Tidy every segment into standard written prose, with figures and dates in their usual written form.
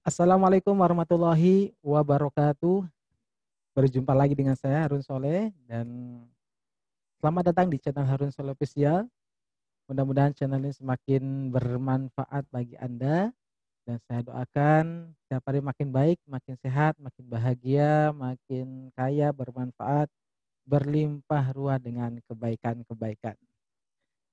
Assalamualaikum warahmatullahi wabarakatuh. Berjumpa lagi dengan saya Harun Soleh dan selamat datang di channel Harun Soleh Official. Mudah-mudahan channel ini semakin bermanfaat bagi Anda dan saya doakan setiap hari makin baik, makin sehat, makin bahagia, makin kaya, bermanfaat, berlimpah ruah dengan kebaikan-kebaikan.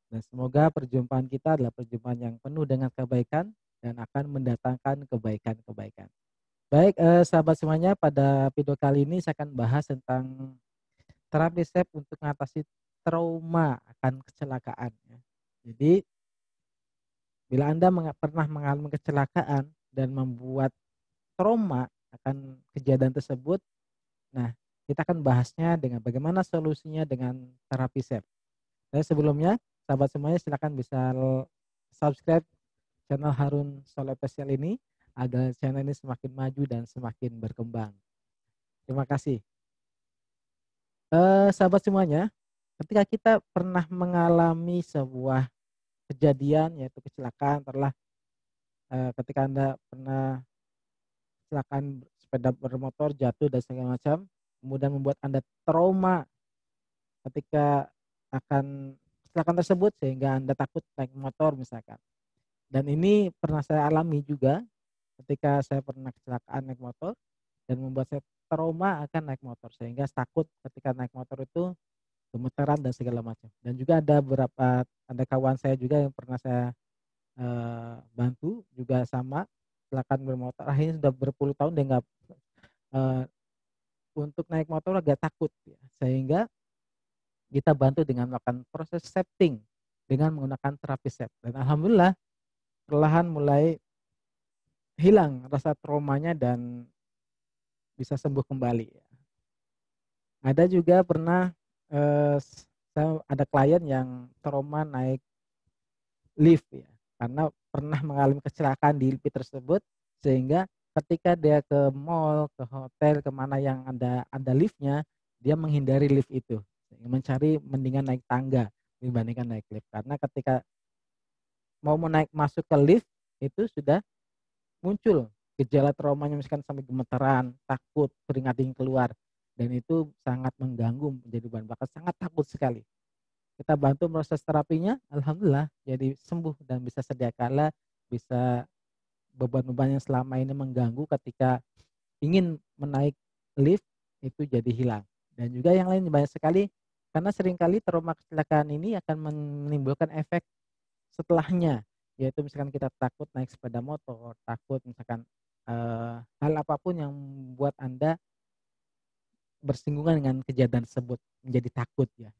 Dan semoga perjumpaan kita adalah perjumpaan yang penuh dengan kebaikan dan akan mendatangkan kebaikan-kebaikan. Baik, sahabat semuanya, pada video kali ini saya akan bahas tentang terapi step untuk mengatasi trauma akan kecelakaan, ya. Jadi, bila Anda pernah mengalami kecelakaan dan membuat trauma akan kejadian tersebut, nah kita akan bahasnya dengan bagaimana solusinya dengan terapi step. Tapi sebelumnya, sahabat semuanya silakan bisa subscribe channel Harun Soleh Official ini agar channel ini semakin maju dan semakin berkembang. Terima kasih. Sahabat semuanya, ketika kita pernah mengalami sebuah kejadian yaitu kecelakaan, ketika Anda pernah kecelakaan sepeda bermotor jatuh dan segala macam, kemudian membuat Anda trauma ketika akan kecelakaan tersebut sehingga Anda takut naik motor misalkan. Dan ini pernah saya alami juga ketika saya pernah kecelakaan naik motor dan membuat saya trauma akan naik motor sehingga takut ketika naik motor itu gemeteran dan segala macam. Dan juga ada kawan saya juga yang pernah saya bantu juga sama kecelakaan bermotor. Akhirnya sudah berpuluh tahun dia nggak eee, untuk naik motor agak takut ya. Sehingga kita bantu dengan melakukan proses shifting dengan menggunakan terapi step. Dan alhamdulillah perlahan mulai hilang rasa traumanya dan bisa sembuh kembali ya. Ada juga pernah saya ada klien yang trauma naik lift ya, karena pernah mengalami kecelakaan di lift tersebut, sehingga ketika dia ke mall, ke hotel, ke mana yang ada liftnya, dia menghindari lift itu, mencari mendingan naik tangga dibandingkan naik lift. Karena ketika mau naik masuk ke lift, itu sudah muncul gejala traumanya misalkan sampai gemeteran, takut, keringat dingin keluar, dan itu sangat mengganggu menjadi bahan bakar, sangat takut sekali. Kita bantu proses terapinya, alhamdulillah jadi sembuh dan bisa sedia kala, bisa beban-beban yang selama ini mengganggu ketika ingin menaik lift itu jadi hilang. Dan juga yang lain banyak sekali, karena seringkali trauma kecelakaan ini akan menimbulkan efek setelahnya, yaitu misalkan kita takut naik sepeda motor, takut misalkan hal apapun yang membuat Anda bersinggungan dengan kejadian tersebut menjadi takut ya.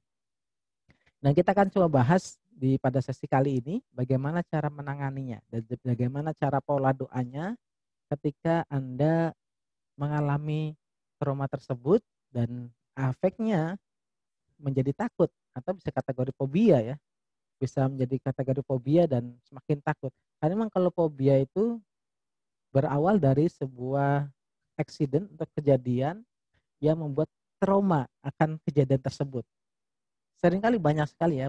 Nah, kita akan coba bahas pada sesi kali ini bagaimana cara menanganinya dan bagaimana cara pola doanya ketika Anda mengalami trauma tersebut dan efeknya menjadi takut atau bisa kategori fobia ya. Bisa menjadi kategori fobia dan semakin takut. Karena memang kalau fobia itu berawal dari sebuah accident atau kejadian yang membuat trauma akan kejadian tersebut. Seringkali banyak sekali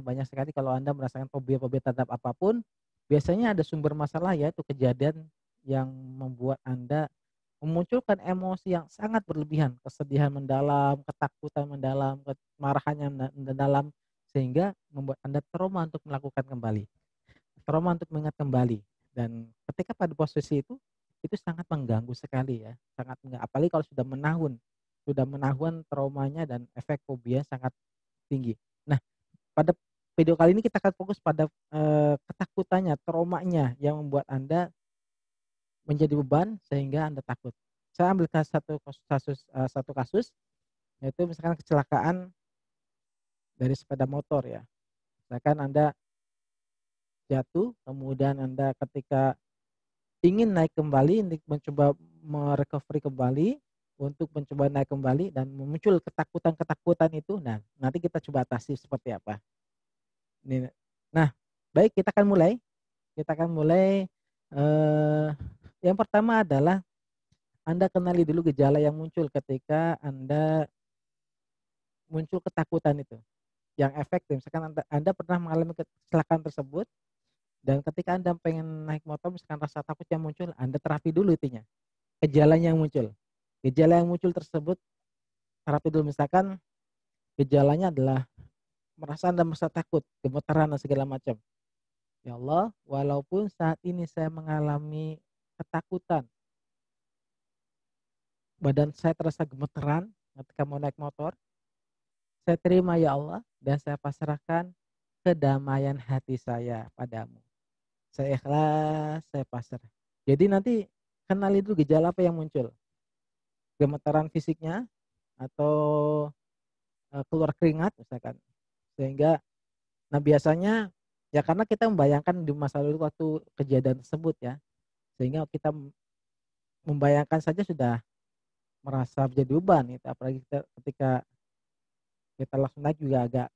kalau Anda merasakan fobia-fobia terhadap apapun, biasanya ada sumber masalah yaitu kejadian yang membuat Anda memunculkan emosi yang sangat berlebihan, kesedihan mendalam, ketakutan mendalam, kemarahan yang mendalam, sehingga membuat Anda trauma untuk melakukan kembali, trauma untuk mengingat kembali. Dan ketika pada posisi itu sangat mengganggu sekali ya, apalagi kalau sudah menahun traumanya dan efek fobia sangat tinggi. Nah, pada video kali ini kita akan fokus pada, ketakutannya, traumanya yang membuat Anda menjadi beban sehingga Anda takut. Saya ambil satu kasus, yaitu misalkan kecelakaan dari sepeda motor ya. Misalkan Anda jatuh, kemudian Anda ketika ingin naik kembali, untuk mencoba kembali, untuk mencoba naik kembali dan muncul ketakutan-ketakutan itu, nah nanti kita coba atasi seperti apa. Nah, baik kita akan mulai, yang pertama adalah Anda kenali dulu gejala yang muncul ketika Anda muncul ketakutan itu, yang efektif. Misalkan Anda pernah mengalami kecelakaan tersebut Dan ketika Anda pengen naik motor misalkan rasa takut yang muncul, Anda terapi dulu itunya, gejalanya yang muncul. Gejala yang muncul tersebut terapi dulu, misalkan gejalanya adalah merasa Anda merasa takut, gemetaran dan segala macam. Ya Allah, walaupun saat ini saya mengalami ketakutan, badan saya terasa gemeteran ketika mau naik motor, saya terima ya Allah dan saya pasrahkan kedamaian hati saya padamu. Saya ikhlas, saya pasrah. Jadi nanti kenali dulu gejala apa yang muncul. Gemetaran fisiknya atau keluar keringat misalkan. Sehingga nah biasanya ya karena kita membayangkan di masa lalu waktu kejadian tersebut ya. Sehingga kita membayangkan saja sudah merasa menjadi beban gitu. Apalagi ketika kita langsung naik juga agak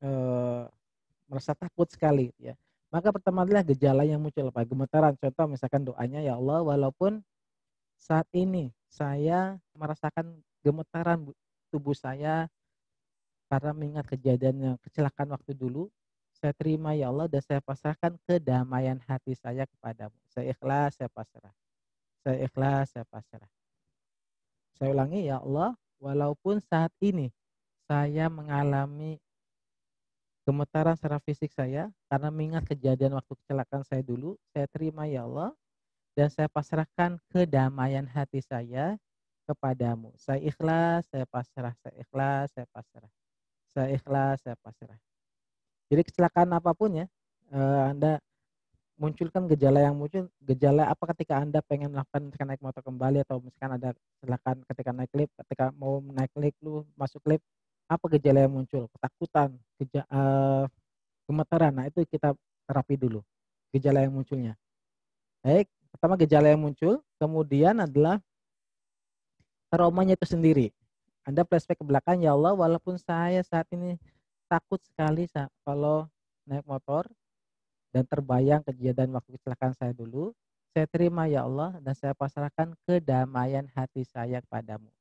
eh, merasa takut sekali ya. Maka pertama adalah gejala yang muncul apa? Gemetaran. Contoh misalkan doanya ya Allah walaupun saat ini saya merasakan gemetaran tubuh saya karena mengingat kejadian yang kecelakaan waktu dulu, saya terima ya Allah dan saya pasrahkan kedamaian hati saya kepadamu. Saya ikhlas, saya pasrah. Saya ikhlas, saya pasrah. Saya ulangi ya Allah, walaupun saat ini saya mengalami gemetaran secara fisik saya karena mengingat kejadian waktu kecelakaan saya dulu, saya terima ya Allah dan saya pasrahkan kedamaian hati saya kepadamu. Saya ikhlas, saya pasrah, saya ikhlas, saya pasrah. Saya ikhlas, saya pasrah. Jadi kecelakaan apapun ya, Anda munculkan gejala yang muncul, gejala apa ketika Anda pengen melakukan ketika naik motor kembali atau misalkan ada kecelakaan ketika naik lift, ketika mau naik lift lu masuk lift, apa gejala yang muncul? Ketakutan, gemetaran. Nah, itu kita terapi dulu gejala yang munculnya. Baik, pertama gejala yang muncul, kemudian adalah traumanya itu sendiri. Anda flashback ke belakang, ya Allah, walaupun saya saat ini takut sekali kalau naik motor dan terbayang kejadian waktu kecelakaan saya dulu, saya terima ya Allah dan saya pasrahkan kedamaian hati saya kepadamu.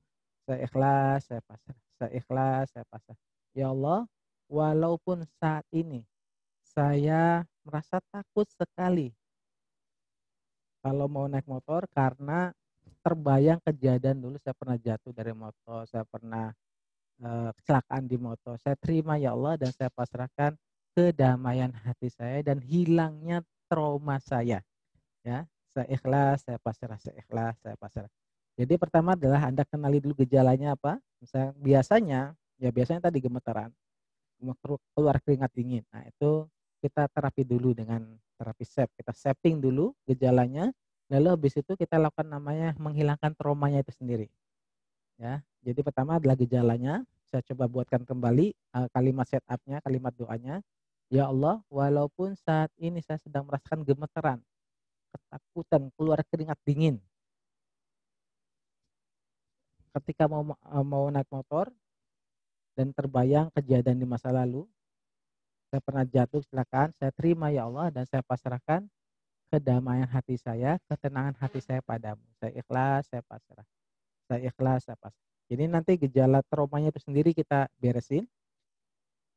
Saya ikhlas, saya pasrah. Saya ikhlas, saya pasrah. Ya Allah, walaupun saat ini saya merasa takut sekali kalau mau naik motor karena terbayang kejadian dulu saya pernah jatuh dari motor, saya pernah kecelakaan di motor. Saya terima ya Allah dan saya pasrahkan kedamaian hati saya dan hilangnya trauma saya. Ya, saya ikhlas, saya pasrah, saya ikhlas, saya pasrah. Jadi pertama adalah Anda kenali dulu gejalanya apa. Misalnya biasanya tadi gemetaran, keluar keringat dingin. Nah, itu kita terapi dulu dengan terapi SEP. Kita setting dulu gejalanya, lalu habis itu kita lakukan namanya menghilangkan traumanya itu sendiri. Ya, jadi pertama adalah gejalanya. Saya coba buatkan kembali kalimat setupnya, kalimat doanya. Ya Allah, walaupun saat ini saya sedang merasakan gemeteran, ketakutan, keluar keringat dingin ketika mau naik motor dan terbayang kejadian di masa lalu, saya pernah jatuh kecelakaan, saya terima ya Allah dan saya pasrahkan kedamaian hati saya, ketenangan hati saya padamu. Saya ikhlas, saya pasrah. Saya ikhlas, saya pasrah. Jadi nanti gejala traumanya itu sendiri kita beresin.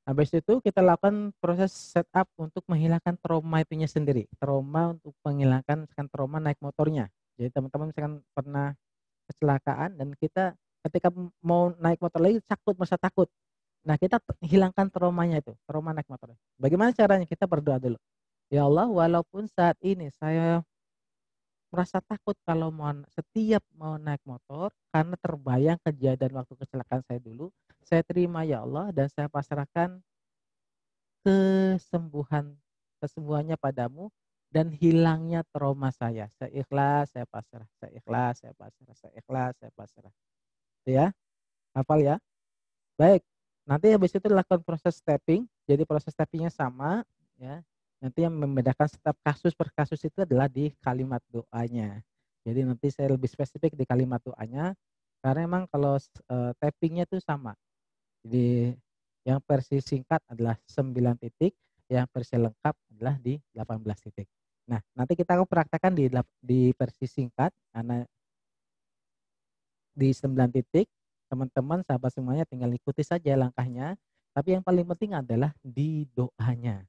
Habis itu kita lakukan proses setup untuk menghilangkan trauma itunya sendiri. Trauma untuk menghilangkan misalkan trauma naik motornya. Jadi teman-teman misalkan pernah kecelakaan dan kita ketika mau naik motor lagi merasa takut. Nah, kita hilangkan traumanya itu, trauma naik motor. Bagaimana caranya? Kita berdoa dulu. Ya Allah, walaupun saat ini saya merasa takut kalau setiap mau naik motor karena terbayang kejadian waktu kecelakaan saya dulu, saya terima ya Allah dan saya pasrahkan kesembuhan kesembuhannya padamu dan hilangnya trauma saya. Saya ikhlas, saya pasrah. Saya ikhlas, saya pasrah. Saya ikhlas, saya pasrah. Itu ya, hafal ya. Baik. Nanti habis itu lakukan proses stepping. Jadi proses steppingnya sama ya. Nanti yang membedakan setiap kasus per kasus itu adalah di kalimat doanya. Jadi nanti saya lebih spesifik di kalimat doanya karena memang kalau tappingnya itu sama. Jadi yang versi singkat adalah 9 titik, yang versi lengkap adalah di 18 titik. Nah, nanti kita akan praktekkan di versi singkat karena di 9 titik. Teman-teman sahabat semuanya tinggal ikuti saja langkahnya. Tapi yang paling penting adalah di doanya.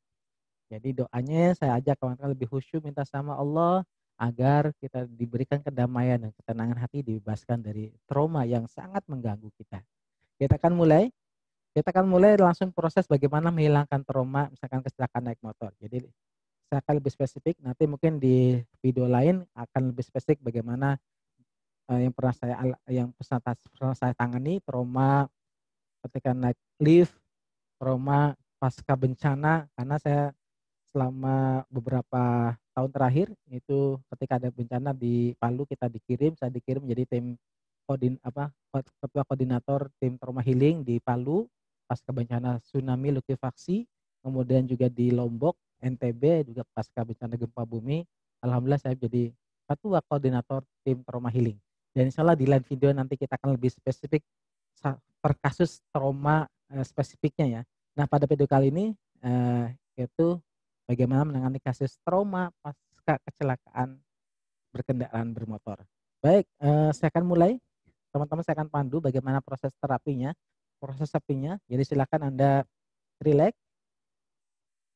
Jadi doanya saya ajak kawan-kawan lebih khusyuk minta sama Allah agar kita diberikan kedamaian dan ketenangan hati, dibebaskan dari trauma yang sangat mengganggu kita. Kita akan mulai kita akan mulai langsung proses bagaimana menghilangkan trauma misalkan kecelakaan naik motor. Jadi saya akan lebih spesifik, nanti mungkin di video lain akan lebih spesifik bagaimana yang pernah saya tangani trauma ketika naik lift, trauma pasca bencana, karena saya selama beberapa tahun terakhir itu ketika ada bencana di Palu saya dikirim jadi tim ketua koordinator tim trauma healing di Palu pasca bencana tsunami likuifaksi, kemudian juga di Lombok, NTB juga pasca bencana gempa bumi. Alhamdulillah saya jadi ketua koordinator tim trauma healing. Dan insya Allah di lain video nanti kita akan lebih spesifik per kasus trauma spesifiknya ya. Nah pada video kali ini yaitu bagaimana menangani kasus trauma pasca kecelakaan berkendaraan bermotor. Baik, saya akan mulai. Teman-teman saya akan pandu bagaimana proses terapinya, proses terapinya. Jadi silakan rileks,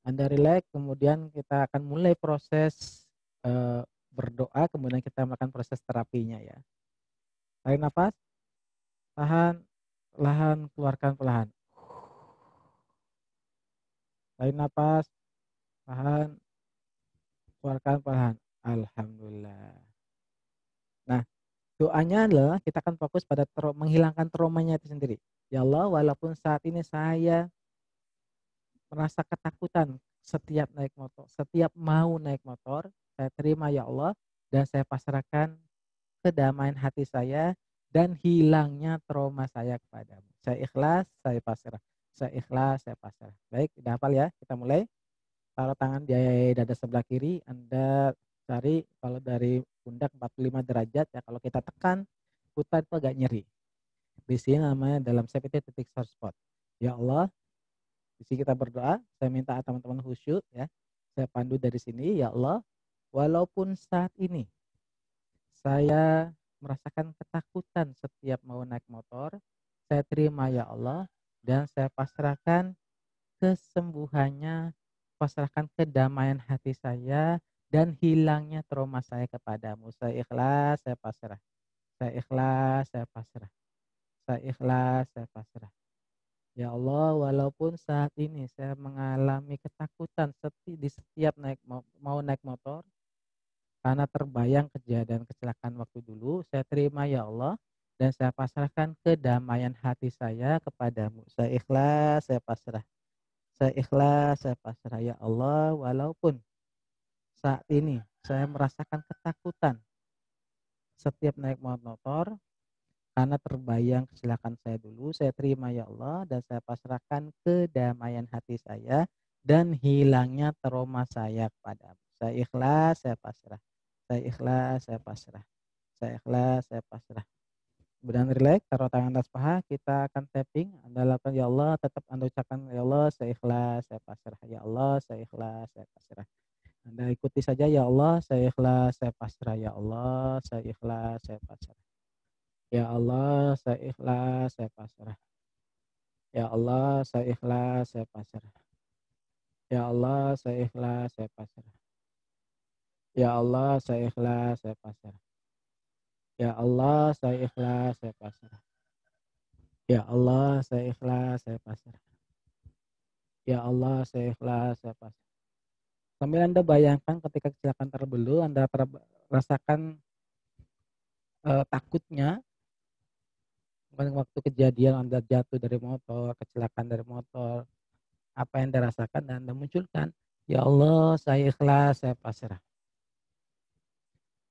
Anda rileks, kemudian kita akan mulai proses berdoa, kemudian kita melakukan proses terapinya ya. Tarik nafas, tahan, perlahan, keluarkan perlahan. Tarik nafas, tahan, keluarkan perlahan. Alhamdulillah. Nah, doanya adalah kita akan fokus pada menghilangkan traumanya itu sendiri. Ya Allah, walaupun saat ini saya merasa ketakutan setiap mau naik motor, saya terima ya Allah dan saya pasrahkan kedamaian hati saya dan hilangnya trauma saya kepadamu. Saya ikhlas, saya pasrah. Saya ikhlas, saya pasrah. Baik, udah hafal ya? Kita mulai. Taruh tangan di dada sebelah kiri, Anda cari kalau dari pundak 45 derajat ya, kalau kita tekan putar itu agak nyeri. Di sini namanya dalam shape itu titik sore spot. Ya Allah, di sini kita berdoa, saya minta teman-teman khusyuk ya. Saya pandu dari sini, ya Allah, walaupun saat ini saya merasakan ketakutan setiap mau naik motor, saya terima ya Allah dan saya pasrahkan kesembuhannya, pasrahkan kedamaian hati saya dan hilangnya trauma saya kepadamu. Saya ikhlas, saya pasrah. Saya ikhlas, saya pasrah. Saya ikhlas, saya pasrah. Ya Allah, walaupun saat ini saya mengalami ketakutan di setiap mau naik motor, karena terbayang kejadian kecelakaan waktu dulu, saya terima ya Allah, dan saya pasrahkan kedamaian hati saya kepadamu. Saya ikhlas, saya pasrah. Saya ikhlas, saya pasrah ya Allah, walaupun saat ini saya merasakan ketakutan setiap naik motor, karena terbayang kecelakaan saya dulu, saya terima ya Allah dan saya pasrahkan kedamaian hati saya dan hilangnya trauma saya kepadamu. Saya ikhlas, saya pasrah. Saya ikhlas, saya pasrah. Saya ikhlas, saya pasrah. Kemudian relax, taruh tangan atas paha, kita akan tapping. Anda lakukan ya Allah, tetap Anda ucapkan ya Allah, saya ikhlas, saya pasrah. Ya Allah, saya ikhlas, saya pasrah. Anda ikuti saja ya Allah, saya ikhlas, saya pasrah. Ya Allah, saya ikhlas, saya pasrah. Ya Allah, saya ikhlas, saya pasrah. Ya Allah, saya ikhlas, saya pasrah. Ya Allah, saya ikhlas, saya pasrah. Ya Allah, saya ikhlas, saya pasrah. Ya Allah, saya ikhlas, saya pasrah. Ya Allah, saya ikhlas, saya pasrah. Ya Allah, saya ikhlas, saya pasrah. Sambil Anda bayangkan ketika kecelakaan terbelu, Anda rasakan takutnya waktu kejadian Anda jatuh dari motor, kecelakaan dari motor, apa yang Anda rasakan dan Anda munculkan, ya Allah, saya ikhlas, saya pasrah.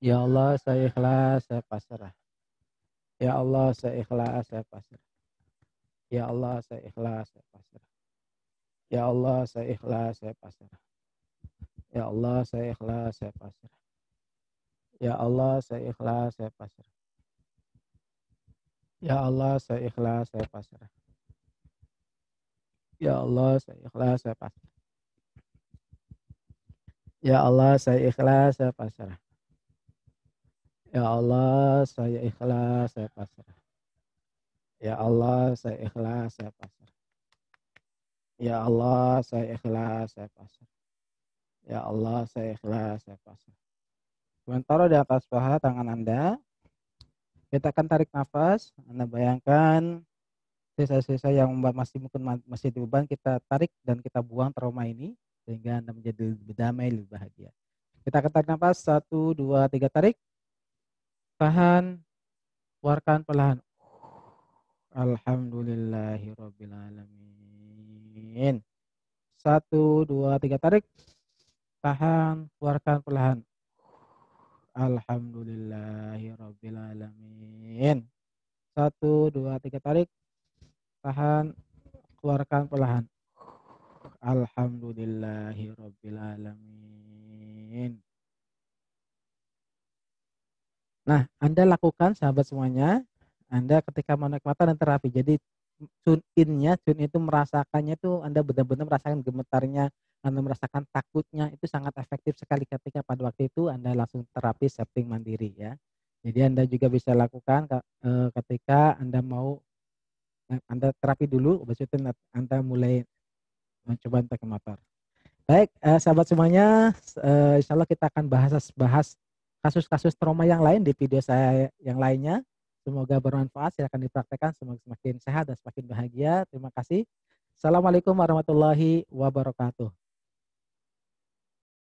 Ya Allah, saya ikhlas, saya pasrah. Ya Allah, saya ikhlas, saya pasrah. Ya Allah, saya ikhlas, saya pasrah. Ya Allah, saya ikhlas, saya pasrah. Ya Allah, saya ikhlas, saya pasrah. Ya Allah, saya ikhlas, saya pasrah. Ya Allah, saya ikhlas, saya pasrah. Ya Allah, saya ikhlas, saya pasrah. Ya Allah, saya ikhlas, saya pasrah. Ya Allah, saya ikhlas, saya pasrah. Ya Allah, saya ikhlas, saya pasrah. Ya Allah, saya ikhlas, saya pasrah. Ya Allah, saya ikhlas, saya pasrah. Sementara di atas paha tangan Anda, kita akan tarik nafas. Anda bayangkan sisa-sisa yang masih mungkin masih di beban kita tarik dan kita buang trauma ini sehingga Anda menjadi lebih damai, lebih bahagia. Kita akan tarik nafas 1, 2, 3 tarik, tahan, keluarkan perlahan. Alhamdulillahirabbil alamin. 1, 2, 3 tarik, tahan, keluarkan perlahan. Alhamdulillahirabbil alamin. 1, 2, 3 tarik, tahan, keluarkan perlahan. Alhamdulillahirabbil alamin. Nah, Anda lakukan sahabat semuanya. Anda ketika menikmati dan terapi. Jadi tune itu merasakannya tuh Anda benar-benar merasakan gemetarnya, Anda merasakan takutnya itu sangat efektif sekali ketika pada waktu itu Anda langsung terapi setting mandiri ya. Jadi Anda juga bisa lakukan ketika Anda mau Anda terapi dulu, habis itu Anda mulai mencoba untuk ke motor. Baik, sahabat semuanya, insya Allah kita akan bahas kasus-kasus trauma yang lain di video saya yang lainnya. Semoga bermanfaat, silakan dipraktekkan, semoga semakin sehat dan semakin bahagia. Terima kasih. Assalamualaikum warahmatullahi wabarakatuh.